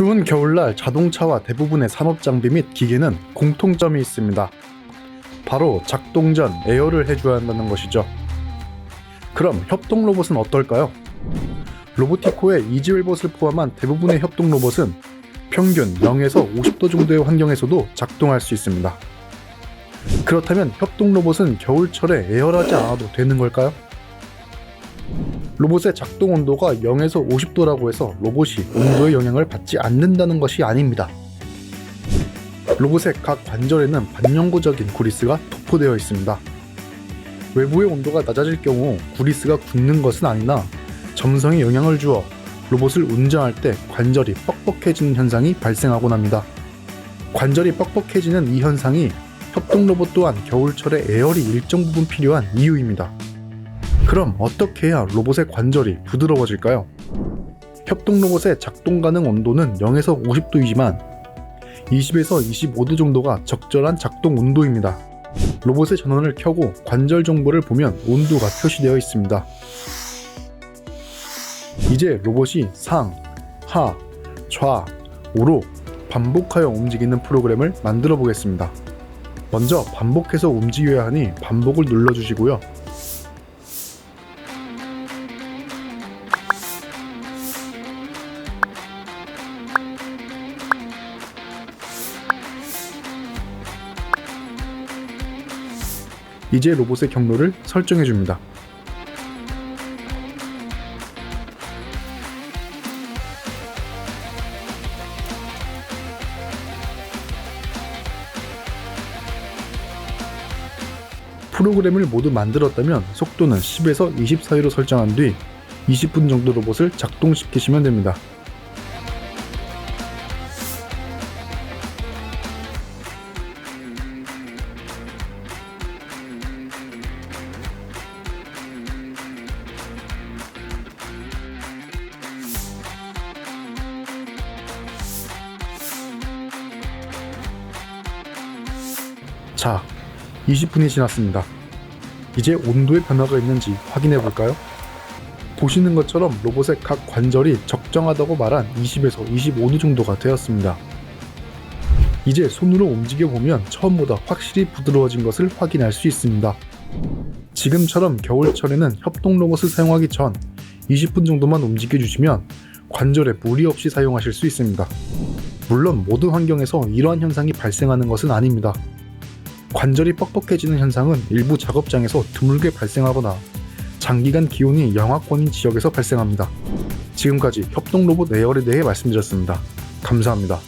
추운 겨울날 자동차와 대부분의 산업 장비 및 기계는 공통점이 있습니다. 바로 작동 전 에어를 해줘야 한다는 것이죠. 그럼 협동 로봇은 어떨까요? 로보티코의 이지웰봇을 포함한 대부분의 협동 로봇은 평균 0에서 50도 정도의 환경에서도 작동할 수 있습니다. 그렇다면 협동 로봇은 겨울철에 에어하지 않아도 되는 걸까요? 로봇의 작동 온도가 0에서 50도라고 해서 로봇이 온도의 영향을 받지 않는다는 것이 아닙니다. 로봇의 각 관절에는 반영구적인 구리스가 도포되어 있습니다. 외부의 온도가 낮아질 경우 구리스가 굳는 것은 아니나 점성에 영향을 주어 로봇을 운전할 때 관절이 뻑뻑해지는 현상이 발생하곤 합니다. 관절이 뻑뻑해지는 이 현상이 협동 로봇 또한 겨울철에 에어리 일정 부분 필요한 이유입니다. 그럼 어떻게 해야 로봇의 관절이 부드러워질까요? 협동 로봇의 작동 가능 온도는 0에서 50도이지만 20에서 25도 정도가 적절한 작동 온도입니다. 로봇의 전원을 켜고 관절 정보를 보면 온도가 표시되어 있습니다. 이제 로봇이 상, 하, 좌, 우로 반복하여 움직이는 프로그램을 만들어 보겠습니다. 먼저 반복해서 움직여야 하니 반복을 눌러주시고요. 이제 로봇의 경로를 설정해 줍니다. 프로그램을 모두 만들었다면 속도는 10에서 20 사이로 설정한 뒤 20분 정도 로봇을 작동시키시면 됩니다. 자, 20분이 지났습니다. 이제 온도의 변화가 있는지 확인해 볼까요? 보시는 것처럼 로봇의 각 관절이 적정하다고 말한 20에서 25도 정도가 되었습니다. 이제 손으로 움직여 보면 처음보다 확실히 부드러워진 것을 확인할 수 있습니다. 지금처럼 겨울철에는 협동 로봇을 사용하기 전 20분 정도만 움직여 주시면 관절에 무리 없이 사용하실 수 있습니다. 물론 모든 환경에서 이러한 현상이 발생하는 것은 아닙니다. 관절이 뻑뻑해지는 현상은 일부 작업장에서 드물게 발생하거나 장기간 기온이 영하권인 지역에서 발생합니다. 지금까지 협동 로봇 에어에 대해 말씀드렸습니다. 감사합니다.